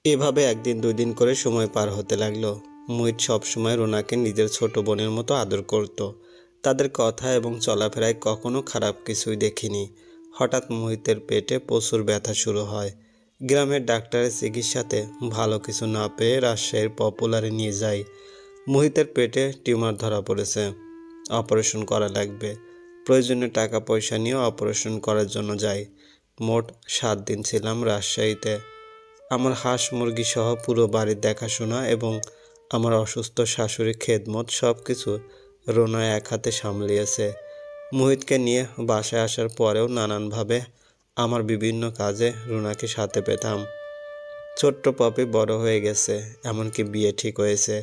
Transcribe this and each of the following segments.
এভাবে একদিন দুই দিন করে সময় পার হতে লাগলো। মুহিত সবসময় রুনাকে নিজের ছোট বোনের মতো আদর করত। তাদের কথা এবং চলাফেরায় কখনো খারাপ কিছুই দেখিনি। হঠাৎ মুহিতের পেটে প্রচুর ব্যথা শুরু হয়। গ্রামের ডাক্তারের চিকিৎসাতে ভালো কিছু না পেয়ে রাজশাহীর পপুলারে নিয়ে যায়। মুহিতের পেটে টিউমার ধরা পড়েছে, অপারেশন করা লাগবে। প্রয়োজনীয় টাকা পয়সা নিয়ে অপারেশন করার জন্য যাই। মোট 7 দিন ছিলাম রাজশাহীতে। আমার হাঁস মুরগি সহ পুরো বাড়ির দেখাশোনা এবং আমার অসুস্থ শাশুড়ির খেদমত সব কিছু রোনা এক হাতে সামলিয়েছে। মুহিতকে নিয়ে বাসায় আসার পরেও নানানভাবে আমার বিভিন্ন কাজে রুনাকে সাথে পেতাম। ছোট্ট পপি বড় হয়ে গেছে, এমনকি বিয়ে ঠিক হয়েছে।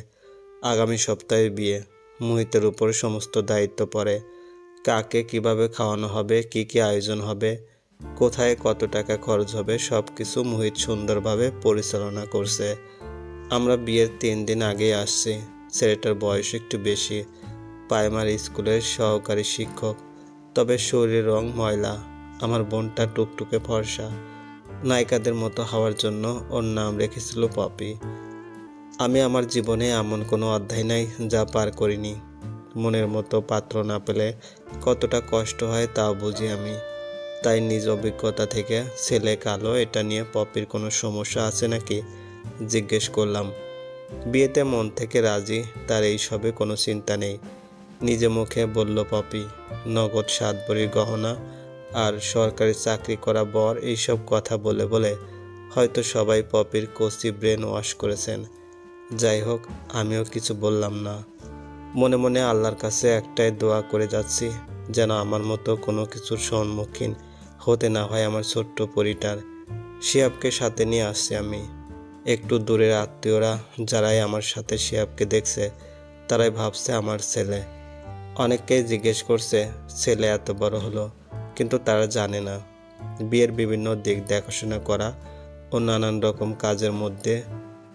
আগামী সপ্তাহে বিয়ে। মুহিতের উপর সমস্ত দায়িত্ব পড়ে। কাকে কিভাবে খাওয়ানো হবে, কি আয়োজন হবে, কোথায় কত টাকা খরচ হবে, সব কিছু মুহিত সুন্দরভাবে পরিচালনা করছে। আমরা বিয়ের 3 দিন আগেই আসছি। ছেলেটার বয়স একটু বেশি, প্রাইমারি স্কুলের সহকারী শিক্ষক, তবে শরীরের রং ময়লা। আমার বোনটা টুকটুকে ফর্সা। নায়িকাদের মতো হওয়ার জন্য ওর নাম রেখেছিল পপি। আমি আমার জীবনে এমন কোনো অধ্যায় নাই যা পার করিনি। মনের মতো পাত্র না পেলে কতটা কষ্ট হয় তাও বুঝি আমি। তাই নিজ অভিজ্ঞতা থেকে ছেলে কালো এটা নিয়ে পপির কোনো সমস্যা আছে নাকি জিজ্ঞেস করলাম। বিয়েতে মন থেকে রাজি, তার এইসবে কোনো চিন্তা নেই। নিজে মুখে বলল পপি। নগদ 7 ভরির গহনা আর সরকারি চাকরি করা বর, এইসব কথা বলে বলে হয়তো সবাই পপির কচি ব্রেন ওয়াশ করেছেন। যাই হোক, আমিও কিছু বললাম না। মনে মনে আল্লাহর কাছে একটাই দোয়া করে যাচ্ছি, যেন আমার মতো কোনো কিছুর সম্মুখীন হতে না হয় আমার ছোট্ট পরিটার। শিহাবকে সাথে নিয়ে আসছি আমি। একটু দূরের আত্মীয়রা যারাই আমার সাথে শিহাবকে দেখছে তারাই ভাবছে আমার ছেলে। অনেককেই জিজ্ঞেস করছে ছেলে এত বড় হলো, কিন্তু তারা জানে না বিয়ের বিভিন্ন দিক দেখাশোনা করা ও নানান রকম কাজের মধ্যে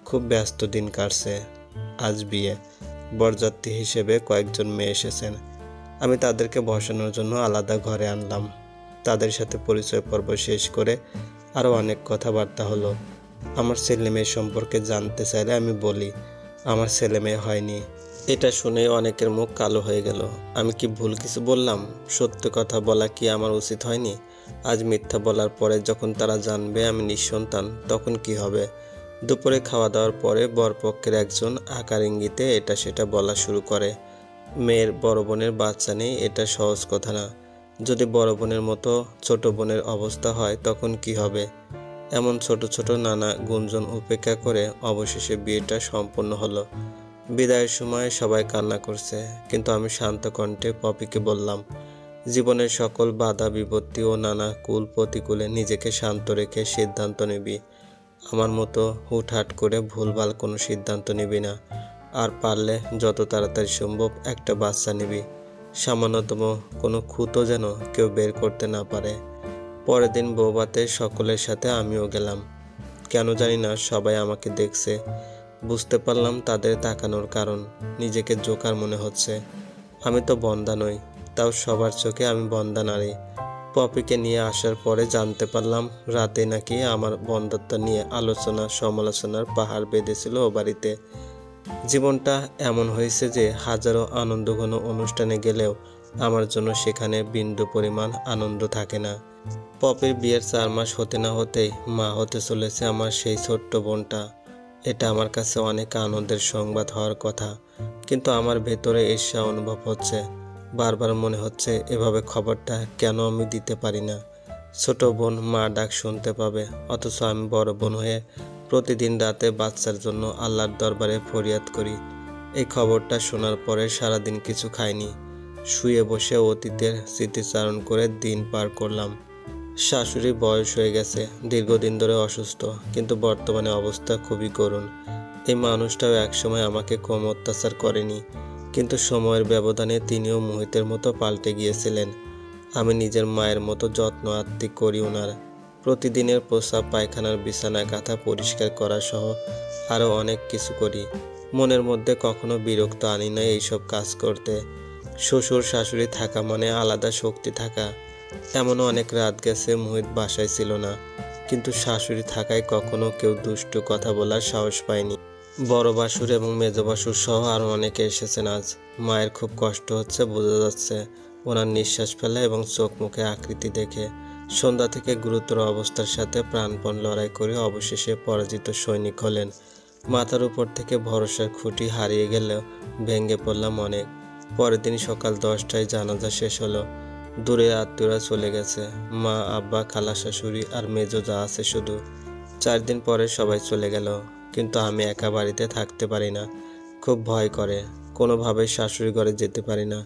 খুব ব্যস্ত দিন কাটছে। আজ বিয়ে, বরযাত্রী হিসেবে কয়েকজন মেয়ে এসেছেন। আমি তাদেরকে বসানোর জন্য আলাদা ঘরে আনলাম। তাদের সাথে পরিচয় পর্ব শেষ করে আরও অনেক কথাবার্তা হলো। আমার ছেলে মেয়ে সম্পর্কে জানতে চাইলে আমি বলি আমার ছেলে মেয়ে হয়নি। এটা শুনে অনেকের মুখ কালো হয়ে গেল। আমি কি ভুল কিছু বললাম? সত্য কথা বলা কি আমার উচিত হয়নি? আজ মিথ্যা বলার পরে যখন তারা জানবে আমি নিঃসন্তান, তখন কি হবে? দুপুরে খাওয়া দাওয়ার পরে বরপক্ষের একজন আকার ইঙ্গিতে এটা সেটা বলা শুরু করে। মেয়ের বড় বোনের বাচ্চা নেই, এটা সহজ কথা না। যদি বড় বোনের মতো ছোট বোনের অবস্থা হয় তখন কি হবে? এমন ছোট ছোট নানা গুঞ্জন উপেক্ষা করে অবশেষে বিয়েটা সম্পন্ন হলো। বিদায়ের সময় সবাই কান্না করছে, কিন্তু আমি শান্ত কণ্ঠে পপিকে বললাম, জীবনের সকল বাধা বিপত্তি ও নানা কুল প্রতিকূলে নিজেকে শান্ত রেখে সিদ্ধান্ত নিবি। আমার মতো হুটহাট করে ভুলভাল কোনো সিদ্ধান্ত নিবি না। আর পারলে যত তাড়াতাড়ি সম্ভব একটা বাচ্চা নিবি। সামান্যতম কোনো খুঁতো যেন কেউ বের করতে না পারে। পরের দিন বৌভাতে সকলের সাথে আমিও গেলাম। কেন জানি না সবাই আমাকে দেখছে। বুঝতে পারলাম তাদের তাকানোর কারণ। নিজেকে জোকার মনে হচ্ছে। আমি তো বন্ধ্যা নই, তাও সবার চোখে আমি বন্ধ্যা নারী। পপিকে নিয়ে আসার পরে জানতে পারলাম রাতে নাকি আমার বন্ধ্যত্ব নিয়ে আলোচনা সমালোচনার পাহাড় বেঁধেছিল ও বাড়িতে। জীবনটা এমন হয়েছে যে হাজারো আনন্দঘন অনুষ্ঠানে গেলেও আমার জন্য সেখানে বিন্দু পরিমাণ আনন্দ থাকে না। পপির বিয়ের 4 মাস হতে না হতেই মা হতে চলেছে আমার সেই ছোট্ট বোনটা। এটা আমার কাছে অনেক আনন্দের সংবাদ হওয়ার কথা, কিন্তু আমার ভেতরে ঈর্ষা অনুভব হচ্ছে। বারবার মনে হচ্ছে এভাবে খবরটা কেন আমি দিতে পারি না। ছোট বোন মা ডাক শুনতে পাবে, অথচ আমি বড় বোন হয়ে প্রতিদিন রাতে বাচ্চার জন্য আল্লাহর দরবারে ফরিয়াদ করি। এই খবরটা শোনার পরে সারাদিন কিছু খাইনি। শুয়ে বসে অতীতের স্মৃতিচারণ করে দিন পার করলাম। শাশুড়ির বয়স হয়ে গেছে, দীর্ঘদিন ধরে অসুস্থ, কিন্তু বর্তমানে অবস্থা খুবই করুণ। এই মানুষটাও একসময় আমাকে কম অত্যাচার করেনি, কিন্তু সময়ের ব্যবধানে তিনিও মুহিতের মতো পাল্টে গিয়েছিলেন। আমি নিজের মায়ের মতো যত্ন আত্মি করি ওনার। প্রতিদিনের প্রস্রাব পায়খানার বিছানা কাঁথা পরিষ্কার করা সহ আরও অনেক কিছু করি। মনের মধ্যে কখনো বিরক্ত আনি না এইসব কাজ করতে। শ্বশুর শাশুড়ি থাকা মানে আলাদা শক্তি থাকা। এমনও অনেক রাত গেছে মুহিত বাসায় ছিল না। কিন্তু শাশুড়ি থাকায় কখনো কেউ দুষ্টু কথা বলার সাহস পায়নি। বড় বাসুর এবং মেজ বাসুর সহ আরও অনেকে এসেছেন আজ। মায়ের খুব কষ্ট হচ্ছে বোঝা যাচ্ছে ওনার নিঃশ্বাস ফেলা এবং চোখ মুখে আকৃতি দেখে। সন্ধ্যা থেকে গুরুতর অবস্থার সাথে প্রাণপণ লড়াই করে অবশেষে পরাজিত সৈনিক হলেন। মাথার উপর থেকে ভরসার খুঁটি হারিয়ে গেলেও ভেঙে পড়লাম অনেক। পরের দিন সকাল 10টায় জানাজা শেষ হলো। দূরে আত্মীয়রা চলে গেছে, মা, আব্বা, খালা, শাশুড়ি আর মেজো যা আছে শুধু। 4 দিন পরে সবাই চলে গেল, কিন্তু আমি একা বাড়িতে থাকতে পারি না। খুব ভয় করে, কোনোভাবেই শাশুড়ি ঘরে যেতে পারি না।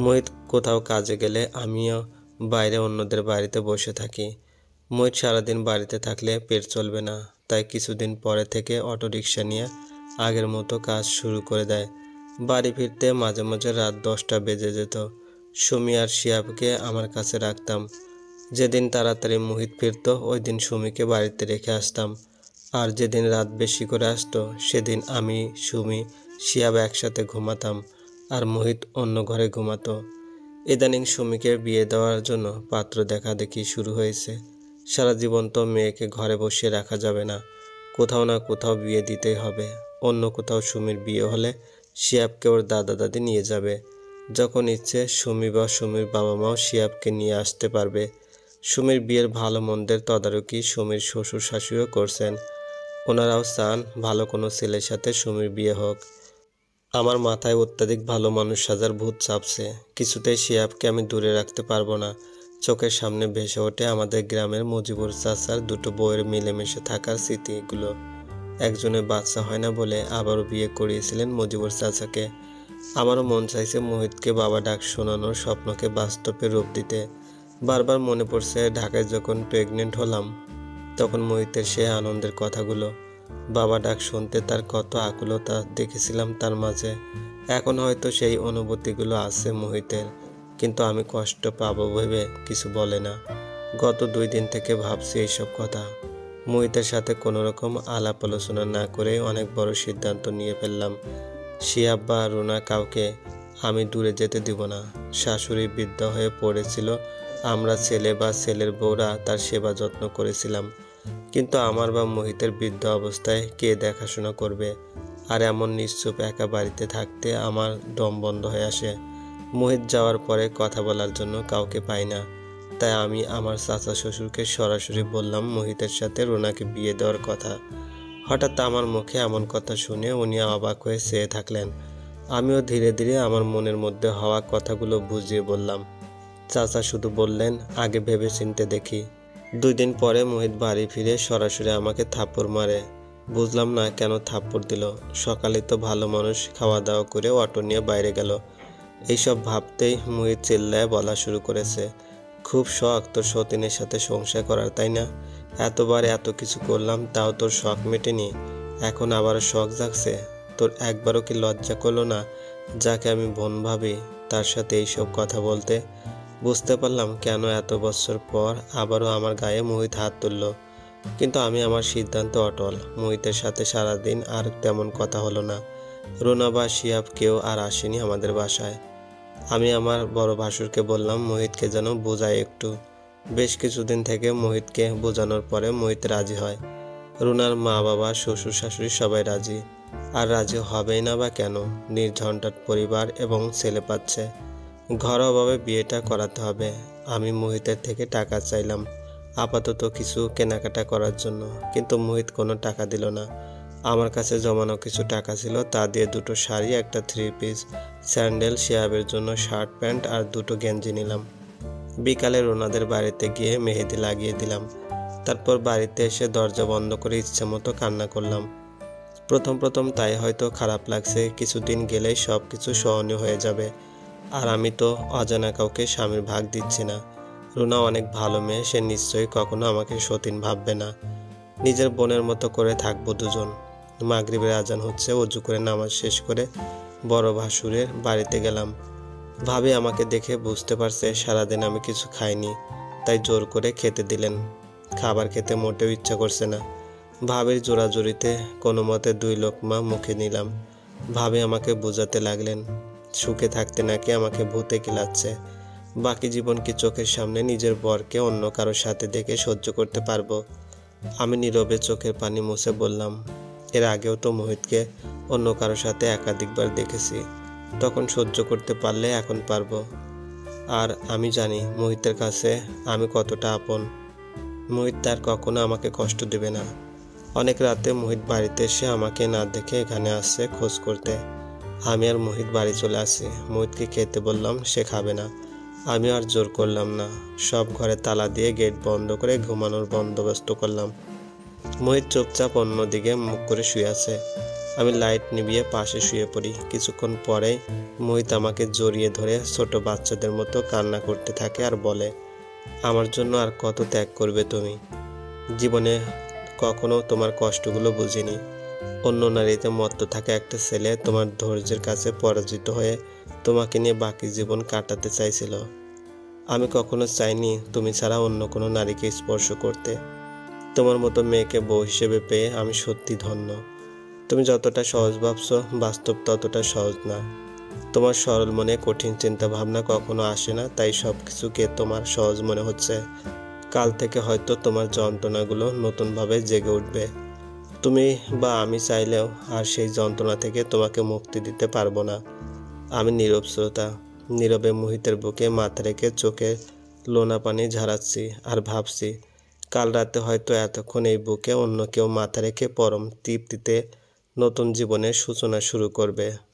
মোহিত কোথাও কাজে গেলে আমিও বাইরে অন্যদের বাড়িতে বসে থাকি। মোহিত সারাদিন বাড়িতে থাকলে পেট চলবে না, তাই কিছুদিন পরে থেকে অটোরিকশা নিয়ে আগের মতো কাজ শুরু করে দেয়। বাড়ি ফিরতে মাঝে মাঝে রাত 10টা বেজে যেত। সুমি আর শিয়াবকে আমার কাছে রাখতাম। যেদিন তাড়াতাড়ি মোহিত ফিরত ওই দিন সুমিকে বাড়িতে রেখে আসতাম। আর যেদিন রাত বেশি করে আসতো সেদিন আমি, সুমি, শিয়াব একসাথে ঘুমাতাম আর মোহিত অন্য ঘরে ঘুমাতো। ইদানিং সুমিকে বিয়ে দেওয়ার জন্য পাত্র দেখা দেখি শুরু হয়েছে। সারা জীবন তো মেয়েকে ঘরে বসিয়ে রাখা যাবে না, কোথাও না কোথাও বিয়ে দিতেই হবে। অন্য কোথাও সুমির বিয়ে হলে শিয়াবকে ওর দাদা দাদি নিয়ে যাবে। যখন ইচ্ছে সুমি বা সুমির বাবা মাও শিয়াবকে নিয়ে আসতে পারবে। সুমির বিয়ের ভালো মন্দের তদারকি সুমির শ্বশুর শাশুড়িও করছেন। ওনারাও চান ভালো কোনো ছেলের সাথে সুমির বিয়ে হোক। আমার মাথায় অত্যাধিক ভালো মানুষ সাজার ভূত চাপছে। কিছুতেই শিয়াবকে আমি দূরে রাখতে পারবো না। চোখের সামনে ভেসে ওঠে আমাদের গ্রামের মুজিবুর চাচার দুটো বউয়ের মিলেমিশে থাকার স্মৃতিগুলো। একজনের বাচ্চা হয় না বলে আবারও বিয়ে করিয়েছিলেন মুজিবুর চাচাকে। আমারও মন চাইছে মোহিতকে বাবা ডাক শোনানোর স্বপ্নকে বাস্তবে রূপ দিতে। বারবার মনে পড়ছে ঢাকায় যখন প্রেগনেন্ট হলাম তখন মোহিতের সে আনন্দের কথাগুলো। বাবা ডাক শুনতে তার কত আকুলতা দেখেছিলাম তার মাঝে। এখন হয়তো সেই অনুভূতিগুলো আছে মোহিতের, কিন্তু আমি কষ্ট পাবো ভেবে কিছু বলে না। গত 2 দিন থেকে ভাবছি এইসব কথা। মোহিতের সাথে কোনো রকম আলাপ আলোচনা না করে অনেক বড় সিদ্ধান্ত নিয়ে ফেললাম। শিয়াব বা রুনা কাউকে আমি দূরে যেতে দিব না। শাশুড়ি বৃদ্ধ হয়ে পড়েছিল, আমরা ছেলে বা ছেলের বউরা তার সেবা যত্ন করেছিলাম। কিন্তু আমার বা মোহিতের বৃদ্ধ অবস্থায় কে দেখাশোনা করবে? আর এমন নিশ্চুপ একা বাড়িতে থাকতে আমার দম বন্ধ হয়ে আসে। মোহিত যাওয়ার পরে কথা বলার জন্য কাউকে পাই না। তাই আমি আমার চাচা শ্বশুরকে সরাসরি বললাম মোহিতের সাথে রুনাকে বিয়ে দেওয়ার কথা। হঠাৎ আমার মুখে এমন কথা শুনে উনি অবাক হয়ে চেয়ে থাকলেন। আমিও ধীরে ধীরে আমার মনের মধ্যে হওয়া কথাগুলো বুঝিয়ে বললাম। চাচা শুধু বললেন, আগে ভেবে চিনতে দেখি। 2 দিন পরে মোহিত বাড়ি ফিরে সরাসরি আমাকে থাপ্পড় মারে। বুঝলাম না কেন থাপ্পড় দিল। সকালে তো ভালো মানুষ, খাওয়া দাওয়া করে অটো নিয়ে বাইরে গেল। এইসব ভাবতেই মোহিত চিল্লায় বলা শুরু করেছে, খুব শখ তোর সতীনের সাথে সংসার করার, তাই না? এতবার এত কিছু করলাম তাও তোর শখ মেটেনি, এখন আবার শখ জাগছে? তোর একবারও কি লজ্জা করলো না যাকে আমি বোন ভাবি তার সাথে এইসব কথা বলতে? বুঝতে পারলাম কেন এত বছর পর আবারও আমার গায়ে মোহিত হাত তুলল। কিন্তু আমি আমার সিদ্ধান্ত অটল। মোহিতের সাথে সারাদিন আর তেমন কথা হলো না। রুনা বা শিয়াব কেউ আর আসেনি আমাদের বাসায়। আমি আমার বড় ভাসুরকে বললাম মোহিতকে যেন বোঝায় একটু। বেশ কিছুদিন থেকে মোহিতকে বোঝানোর পরে মোহিত রাজি হয়। রুনার মা বাবা, শ্বশুর শাশুড়ি সবাই রাজি। আর রাজি হবেই না বা কেন? নির্ঝঞ্ঝাট পরিবার এবং ছেলে পাচ্ছে। ঘরোয়াভাবে বিয়েটা করাতে হবে। আমি মোহিতের থেকে টাকা চাইলাম আপাতত কিছু কেনাকাটা করার জন্য, কিন্তু মোহিত কোনো টাকা দিল না। আমার কাছে জমানো কিছু টাকা ছিল, তা দিয়ে 2টো শাড়ি, একটা 3 পিস স্যান্ডেল, শিয়াবের জন্য শার্ট প্যান্ট আর 2টো গেঞ্জি নিলাম। বিকালে রুনাদের বাড়িতে গিয়ে মেহেদি লাগিয়ে দিলাম। তারপর বাড়িতে এসে দরজা বন্ধ করে ইচ্ছে মতো কান্না করলাম। প্রথম তাই হয়তো খারাপ লাগছে, কিছুদিন গেলেই সব কিছু সহনীয় হয়ে যাবে। আর আমি তো অজানা কাউকে স্বামীর ভাগ দিচ্ছি না। রুনা অনেক ভালো মেয়ে, সে নিশ্চয়ই কখনো আমাকে সতীন ভাববে না। নিজের বোনের মতো করে থাকবো দুজন। মাগরিবের আজান হচ্ছে, অজু করে নামাজ শেষ করে বড় ভাসুরের বাড়িতে গেলাম। ভাবি আমাকে দেখে বুঝতে পারছে সারাদিন আমি কিছু খাইনি, তাই জোর করে খেতে দিলেন। খাবার খেতে মোটেও ইচ্ছা করছে না। ভাবির জোরাজুরিতে কোনো মতে 2 লোকমা মুখে নিলাম। ভাবি আমাকে বোঝাতে লাগলেন সুখে থাকতে নাকি আমাকে ভূতে কিলাচ্ছে। বাকি জীবন কি চোখের সামনে নিজের বরকে অন্য কারোর সাথে দেখে সহ্য করতে পারবো? আমি নীরবে চোখের পানি মুছে বললাম, এর আগেও তো মোহিতকে অন্য কারোর সাথে একাধিকবার দেখেছি, তখন সহ্য করতে পারলে এখন পারবো। আর আমি জানি মোহিতের কাছে আমি কতটা আপন। মোহিত তার কখনো আমাকে কষ্ট দেবে না। অনেক রাতে মোহিত বাড়িতে এসে আমাকে না দেখে এখানে আসছে খোঁজ করতে। আমি আর মোহিত বাড়ি চলে আসি। মোহিতকে খেতে বললাম, সে খাবে না। আমি আর জোর করলাম না। সব ঘরে তালা দিয়ে গেট বন্ধ করে ঘুমানোর বন্দোবস্ত করলাম। মোহিত চুপচাপ অন্যদিকে মুখ করে শুয়ে আছে। আমি লাইট নিভিয়ে পাশে শুয়ে পড়ি। কিছুক্ষণ পরেই মোহিত আমাকে জড়িয়ে ধরে ছোট বাচ্চাদের মতো কান্না করতে থাকে আর বলে, আমার জন্য আর কত ত্যাগ করবে তুমি? জীবনে কখনো তোমার কষ্টগুলো বুঝিনি। অন্য নারীতে মত্ত থাকা একটা ছেলে তোমার ধৈর্যের কাছে পরাজিত হয়ে তোমাকে নিয়ে বাকি জীবন কাটাতে চাইছিল। আমি কখনো চাইনি তুমি ছাড়া অন্য কোনো নারীকে স্পর্শ করতে। তোমার মতো মেয়েকে বউ হিসেবে পেয়ে আমি সত্যি ধন্য। তুমি যতটা সহজ ভাবছো, বাস্তব ততটা সহজ না। তোমার সরল মনে কঠিন চিন্তা ভাবনা কখনো আসে না, তাই সব কিছুকে তোমার সহজ মনে হচ্ছে। কাল থেকে হয়তো তোমার যন্ত্রণাগুলো নতুনভাবে জেগে উঠবে। তুমি বা আমি চাইলেও আর সেই যন্ত্রণা থেকে তোমাকে মুক্তি দিতে পারবো না। আমি নীরব শ্রোতা, নীরবে মোহিতের বুকে মাথা রেখে চোখে লোনা পানি ঝাড়াচ্ছি আর ভাবছি, কাল রাতে হয়তো এতক্ষণ এই বুকে অন্য কেউ মাথা রেখে পরম তৃপ্তিতে নতুন জীবনের সূচনা শুরু করবে।